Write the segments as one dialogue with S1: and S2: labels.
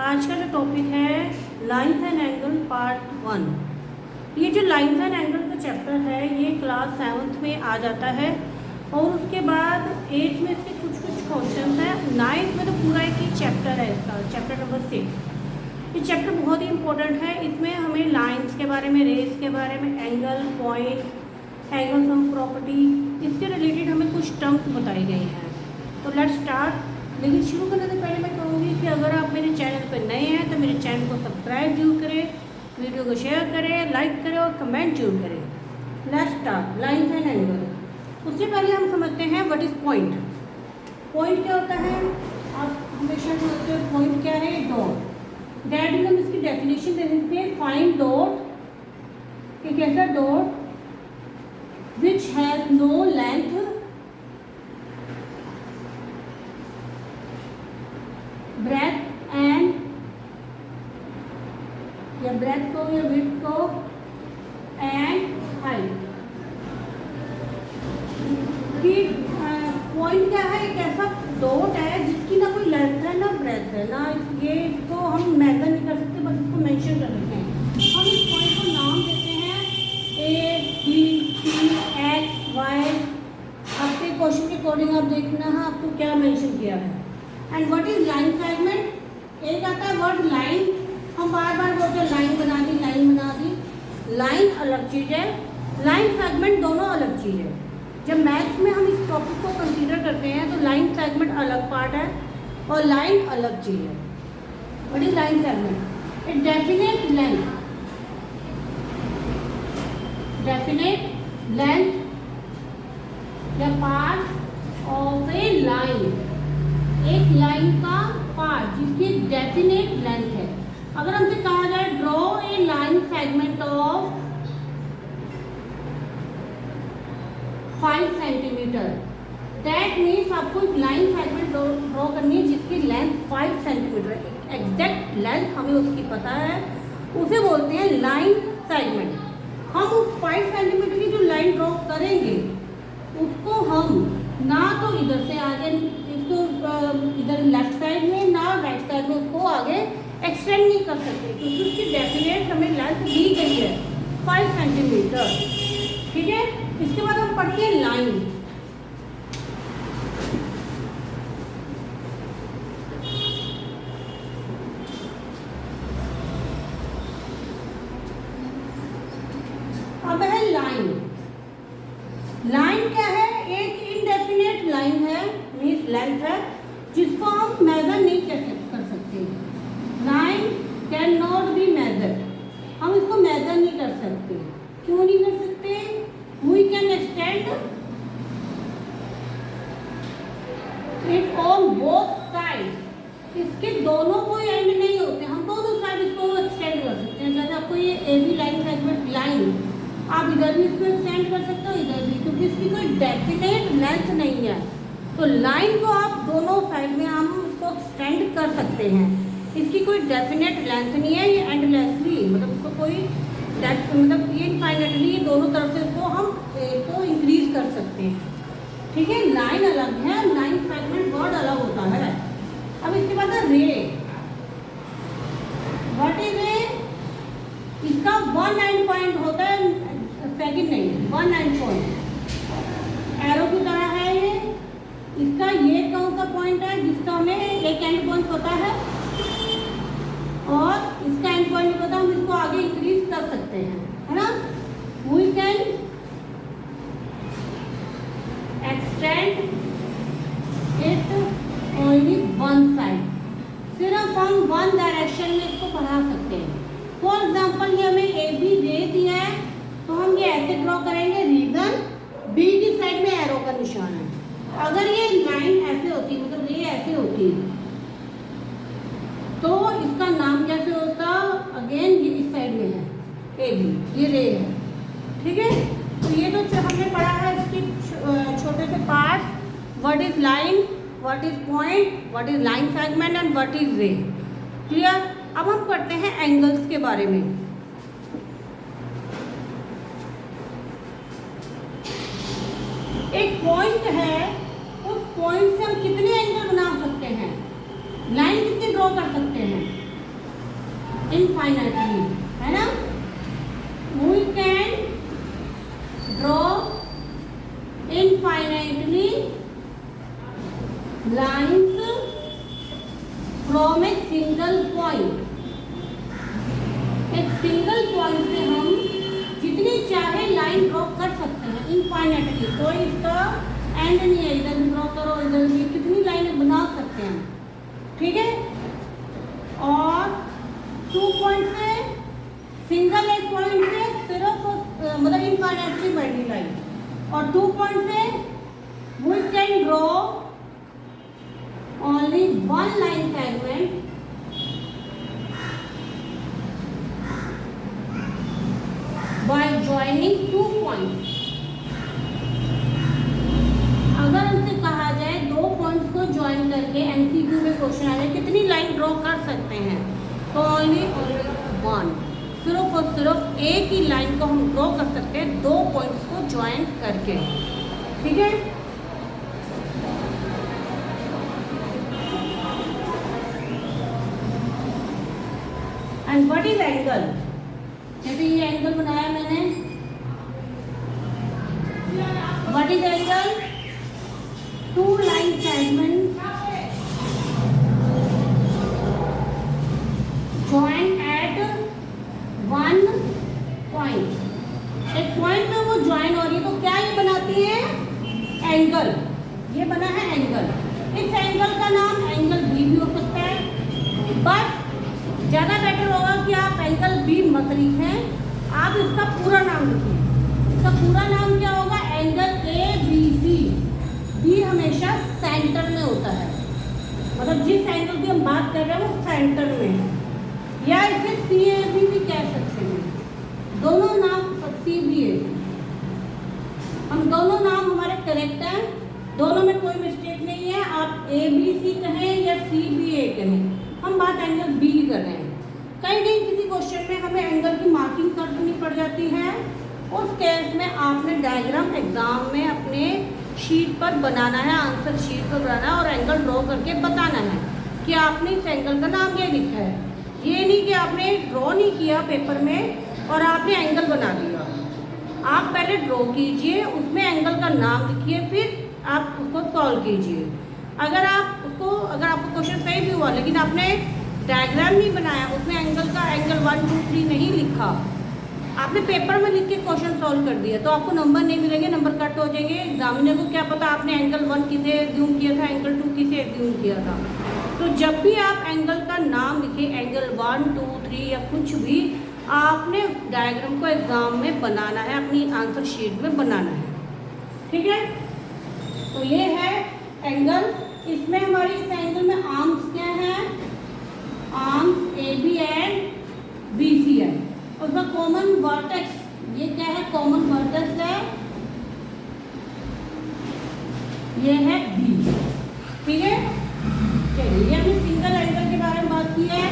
S1: आज का जो टॉपिक है लाइन्स एंड एंगल पार्ट 1। ये जो लाइन्स एंड एंगल का चैप्टर है ये क्लास 7th में आ जाता है और उसके बाद 8th में इसके कुछ क्वेश्चन हैं। 9th में तो पूरा एक ही चैप्टर है, इसका चैप्टर नंबर 6। ये चैप्टर बहुत ही इंपॉर्टेंट है। इसमें हमें लाइन्स के बारे में, रेस के बारे में, angle, point, angle sum property, इसके रिलेटेड हमें कुछ टर्म्स बताई गई हैं। तो लेट्स स्टार्ट। लेकिन शुरू करने से पहले मैं कहूँगी कि अगर आप मेरे चैनल पर नए हैं तो मेरे चैनल को सब्सक्राइब जरूर करें, वीडियो को शेयर करें, लाइक करें और कमेंट जरूर करें। Let's start. Lines and angle. उससे पहले हम समझते हैं व्हाट इज़ पॉइंट। पॉइंट क्या होता है? आप हमेशा सोचते हो पॉइंट क्या है? डॉट। दैट मीन हम इसकी डेफिनेशन दे सकते हैं, फाइंड डॉट, एक ऐसा dot which has no length breadth and या ब्रेथ को या विड्थ को एंड हाइट। कि पॉइंट क्या है? एक ऐसा डॉट है जिसकी ना कोई लेंथ है ना ब्रेथ है ना, ये इसको हम मेजर नहीं कर सकते, बस इसको मेंशन कर देते हैं। हम इस पॉइंट को नाम देते हैं A B C X Y. आपके क्वेश्चन के अकॉर्डिंग आप देखना है आपको क्या मेंशन किया है। And what is line fragment? एक आता है वर्ड लाइन। हम बार बार बोलते हैं लाइन बना दी, लाइन बना दी। लाइन अलग चीज़ है, लाइन फ्रैगमेंट दोनों अलग चीज़ है। जब मैथ्स में हम इस टॉपिक को कंसीडर करते हैं तो लाइन फ्रैगमेंट अलग पार्ट है और लाइन अलग चीज़ है। What is line fragment? A definite length या पार्ट ऑफ ए लाइन, एक लाइन का पार्ट जिसकी डेफिनेट लेंथ है। अगर हमसे कहा जाए draw a line segment of 5 centimetre, that means आपको लाइन सेगमेंट ड्रॉ करनी है जिसकी लेंथ 5 सेंटीमीटर। एग्जैक्ट लेंथ हमें उसकी पता है, उसे बोलते हैं लाइन सेगमेंट। हम उस 5 सेंटीमीटर की जो लाइन ड्रॉ करेंगे उसको हम ना तो इधर से आगे इसको इधर लेफ्ट साइड में ना राइट साइड में उसको आगे एक्सटेंड नहीं कर सकते क्योंकि उसकी डेफिनेट हमें लेंथ दी गई है 5 सेंटीमीटर। ठीक है, इसके बाद हम पढ़ते हैं लाइन। अब है लाइन। लाइन क्या है? एक इनडेफिनेट लाइन है, मीन्स लेंथ है, जिसको हम मेजर नहीं कर सकते। Line can not be measure. हम इसको मेजर नहीं कर सकते। क्यों नहीं कर सकते? We can extend it on both side. इसके दोनों कोई एंड नहीं होते, हम दोनों साइड इसको एक्सटेंड कर सकते हैं। जैसे आपको ये A B line segment line, आप इधर भी इसको एक्सटेंड कर सकते हो, इधर भी, क्योंकि इसकी कोई डेफिनेट लेंथ नहीं है। तो लाइन को आप दोनों साइड में हम इसको एक्सटेंड कर सकते हैं। इसकी कोई डेफिनेट लेंथ नहीं है, ये एंडलेसली, मतलब इसको कोई मतलब ये इनफाइनाइटली दोनों तरफ से इसको हम इसको इंक्रीज कर सकते हैं। ठीक है, लाइन अलग है, लाइन फ्रैगमेंट वर्ड अलग होता है। अब इसके बाद है रे। व्हाट इज रे? इसका 1 एंड पॉइंट होता है, सेकंड नहीं, 1 एंड पॉइंट एरो की तरह है ये। इसका ये कौन सा पॉइंट है जिसका हमें एक एंड पॉइंट पता है और इसका एंड पॉइंट नहीं पता, हम इसको आगे इंक्रीज कर सकते हैं, है ना। We can extend it only one side. सिर्फ हम वन डायरेक्शन में इसको बढ़ा सकते हैं। फॉर एग्जाम्पल ये हमें ए बी रे दिया है तो हम ये ऐसे ड्रॉ करेंगे, रीजन बी की साइड में एरो का निशान है। अगर ये लाइन ऐसे होती, मतलब ये ऐसे होती तो इसका नाम कैसे होता? अगेन ये इस साइड में है ए बी, ये रे है। ठीक है, तो ये तो हमने पढ़ा है इसके छोटे से part. What is line, what is point, what is line segment and what is रे। क्लियर? अब हम पढ़ते हैं एंगल्स के बारे में। एक पॉइंट है, उस पॉइंट से हम कितने एंगल बना सकते हैं? लाइन कितनी ड्रॉ कर सकते हैं? इनफाइनाइटली, है ना। We can draw infinitely lines from a single point. एक सिंगल पॉइंट से हम जितनी चाहे लाइन ड्रॉ कर सकते हैं इनफाइनाइटली। कोई इसका एंड नहीं है, इधर भी ड्रॉ करो, इधर भी, कितनी लाइनें बना सकते हैं, ठीक है। और 2 पॉइंट से सिंगल एक पॉइंट से सिर्फ मतलब इनफाइनाइटली बढ़नी लाइन, और 2 पॉइंट से we can draw only 1 line segment by joining 2 points। अगर हमसे कहा जाए 2 पॉइंट्स को ज्वाइन करके एमसीक्यू में क्वेश्चन आ जाए कितनी लाइन ड्रॉ कर सकते हैं, तो ओनली 1, सिर्फ और सिर्फ एक ही लाइन को हम ड्रॉ कर सकते हैं 2 पॉइंट्स को ज्वाइन करके, ठीक है। And what is angle? जैसे ये एंगल बनाया मैंने, what is angle? 2 line segment join at 1 point. एक पॉइंट में वो ज्वाइन हो रही है, तो क्या ये बनाती है? एंगल। ये बना है एंगल। इस एंगल का नाम एंगल बी भी हो सकता है, बट ज़्यादा बेटर होगा कि आप एंगल बी मत लिखें, आप इसका पूरा नाम लिखें। इसका पूरा नाम क्या होगा? Angle A B C. B हमेशा सेंटर में होता है, मतलब जिस एंगल की हम बात कर रहे हैं वो सेंटर में है, या इसे सी ए बी भी कह सकते हैं। दोनों नाम सी बी ए, हम दोनों नाम हमारे करेक्ट हैं, दोनों में कोई मिस्टेक नहीं है। आप ए बी सी कहें या सी बी ए कहें, हम बात एंगल बी की कर रहे हैं। कई दिन किसी क्वेश्चन में हमें एंगल की मार्किंग करनी पड़ जाती है, उस केस में आपने डायग्राम एग्जाम में अपने शीट पर बनाना है, आंसर शीट पर बनाना है और एंगल ड्रॉ करके बताना है कि आपने इस एंगल का नाम ये लिखा है। ये नहीं कि आपने ड्रॉ नहीं किया पेपर में और आपने एंगल बना दिया। आप पहले ड्रॉ कीजिए, उसमें एंगल का नाम लिखिए, फिर आप उसको सॉल्व कीजिए। अगर आपको क्वेश्चन सही भी हुआ लेकिन आपने डायग्राम नहीं बनाया, उसमें एंगल 1 2 3 नहीं लिखा, आपने पेपर में लिख के क्वेश्चन सॉल्व कर दिया, तो आपको नंबर नहीं मिलेंगे, नंबर कट हो जाएंगे। एग्जामिनर को क्या पता आपने एंगल 1 किसे एज्यूम किया था, एंगल 2 किसे एज्यूम किया था। तो जब भी आप एंगल का नाम लिखें, एंगल 1 2 3 या कुछ भी, आपने डायग्राम को एग्जाम में बनाना है, अपनी आंसर शीट में बनाना है, ठीक है। तो ये है एंगल। इसमें हमारी इस एंगल में आर्म्स क्या है? Arms A B and B C है। उसका कॉमन वर्टेक्स, ये क्या है? कॉमन वर्टेक्स है, ये है बी, ठीक है। चलिए, हमने सिंगल एंगल के बारे में बात की है।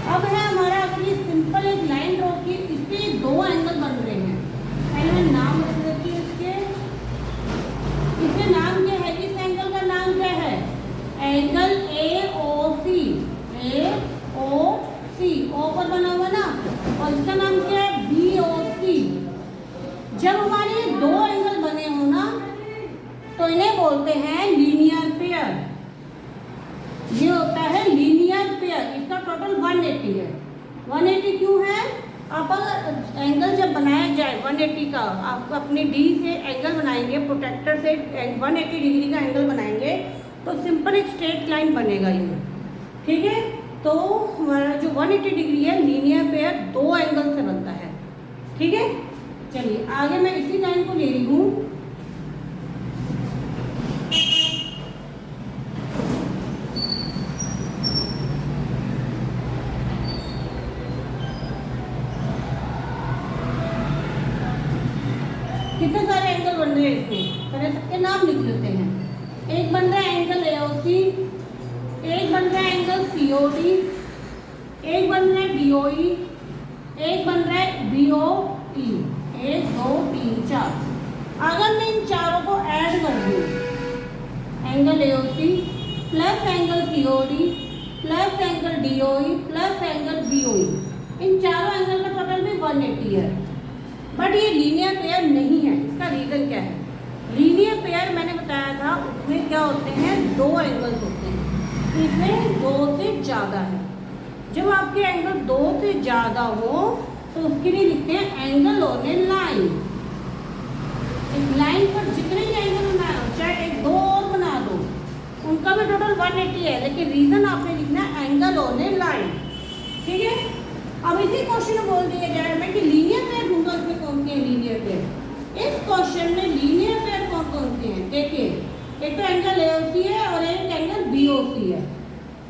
S1: अब है हमारा, अगर ये सिंपल एक लाइन ड्रॉ की, इस पे 2 एंगल बन रहे हैं। पहले मैं नाम लिख देती हूँ इसके नाम क्या है? इस एंगल का नाम क्या है? एंगल ए ओ सी। ए ओ सी, ओ पर बना हुआ ना, और इसका नाम क्या है? बी ओ सी। जब हमारे 2 एंगल बने हो ना, तो इन्हें बोलते हैं लीनियर पेयर। ये होता है लीनियर पेयर। इसका टोटल 180 है। 180 क्यों है? आप अगर एंगल जब बनाया जाए 180 का, आप अपनी डी से एंगल बनाएंगे, प्रोटेक्टर से 180 डिग्री का एंगल बनाएंगे, तो सिंपल एक स्ट्रेट लाइन बनेगा ये, ठीक है। तो हमारा जो 180 डिग्री है, लीनियर पेयर 2 एंगल से बनता है, ठीक है। चलिए आगे मैं इसी लाइन को ले रही हूँ। कितने सारे एंगल बन रहे हैं इसमें, पहले सबके नाम लिख लेते हैं। एक बन रहा है एंगल एओसी, एक बन रहा है एंगल सीओडी, एक बन रहा है डीओई, एक बन रहा है बीओई। 1 2 3 4। अगर मैं इन चारों को ऐड कर दूँ, angle AOC plus angle COD plus angle DOE plus angle BOE, इन चारों एंगल का टोटल में 180 है। बट ये लीनियर पेयर नहीं है। इसका रीज़न क्या है? लीनियर पेयर मैंने बताया था उसमें क्या होते हैं, दो एंगल्स होते हैं, इसमें दो से ज़्यादा है। जब आपके एंगल दो से ज़्यादा हो तो उसके लिए लिखते हैं एंगल ऑन ए लाइन। एक लाइन पर जितने भी एंगल बनाए हो, चाहे एक दो और बना दो, उनका भी टोटल 180 है, लेकिन रीज़न आपने लिखना है एंगल ऑन ए लाइन। ठीक है। अब इसी क्वेश्चन में बोल दिया जाए हमें कि लीनियर पेयर ढूंढो, इसमें कौन से हैं लीनियर पेयर। इस क्वेश्चन में लीनियर पेयर कौन कौन से हैं देखिए, एक तो एंगल AOC है और एक एंगल BOC है।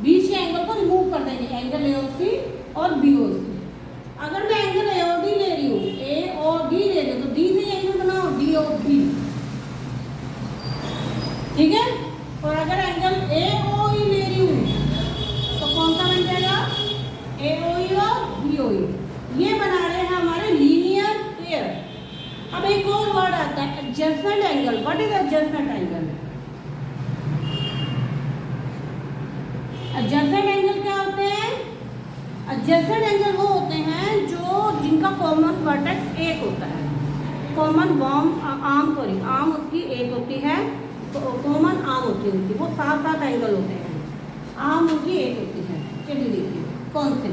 S1: बीच के एंगल को रिमूव कर देंगे, एंगल AOC और BOC। अगर मैं एंगल AOD ले रही हूँ, AOD ले रही हूँ, तो D से एंगल बनाओ DOB। ठीक है। और अगर एंगल AOE ले रही हूँ तो कौन सा बन जाएगा, AOE और BOE। ये बना रहे हैं हमारे लीनियर पेयर। अब एक और वर्ड आता है adjustment angle. What is adjustment angle? Adjustment angle क्या होते हैं? एडजस्टेंट एंगल वो होते हैं जिनका कॉमन वर्टेक्स एक होता है। कॉमन आर्म उसकी एक होती है, कॉमन आर्म होती है, वो सात सात एंगल होते हैं, आर्म उनकी एक होती है। चलिए देखिए कौन से,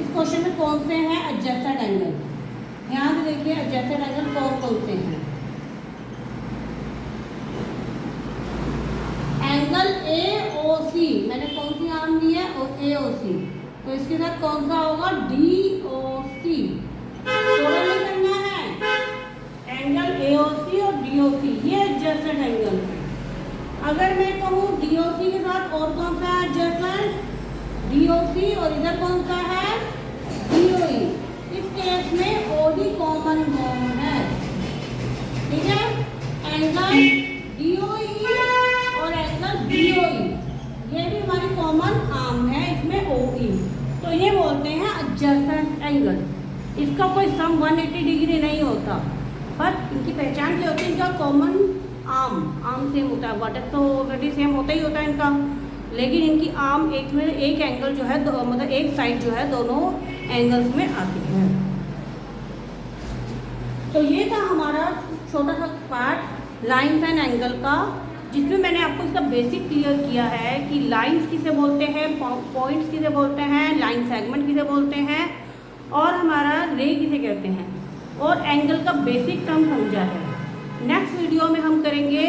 S1: इस क्वेश्चन में कौन से हैं एडजस्टेंट एंगल। ध्यान से देखिए एडजस्टेंट एंगल कौन कौन से हैं। एंगल AOC, मैंने कौन सी आर्म ली है, AOC, तो इसके साथ कौन सा होगा, DOC। टोटल नहीं करना है, एंगल AOC और DOC, ये एडजस्टेंट एंगल है। अगर मैं कहूँ DOC के साथ और कौन सा है एडजस्टेंट, DOC और इधर कौन सा है, DOE। इस केस में OD कॉमन बॉन्ड है। ठीक है। एंगल DOE और एंगल BOE ये भी हमारी कॉमन आर्म है, इसमें OE, तो ये बोलते हैं एडजस्टेंट एंगल। इसका कोई सम 180 डिग्री नहीं होता, पर इनकी पहचान क्या होती है, इनका कॉमन आर्म सेम होता है। वर्टेक्स तो ऑलरेडी सेम होता ही होता है इनका, लेकिन इनकी आर्म एक में एक एंगल जो है मतलब एक साइड जो है दोनों एंगल्स में आती है। तो ये था हमारा छोटा सा पार्ट लाइन्स एंड एंगल का, जिसमें मैंने आपको इसका बेसिक क्लियर किया है कि लाइन्स किसे बोलते हैं, पॉइंट्स किसे बोलते हैं, लाइन सेगमेंट किसे बोलते हैं, और हमारा रे किसे कहते हैं, और एंगल का बेसिक टर्म समझा है। नेक्स्ट वीडियो में हम करेंगे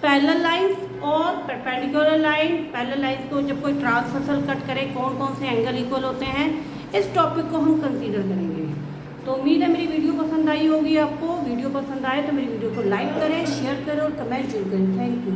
S1: पैरेलल लाइंस और परपेंडिकुलर लाइन। पैरेलल लाइंस को जब कोई ट्रांसवर्सल कट करे कौन कौन से एंगल इक्वल होते हैं, इस टॉपिक को हम कंसीडर करेंगे। तो उम्मीद है मेरी वीडियो पसंद आई होगी आपको। वीडियो पसंद आए तो मेरी वीडियो को लाइक करें, शेयर करें और कमेंट जरूर करें। Thank you.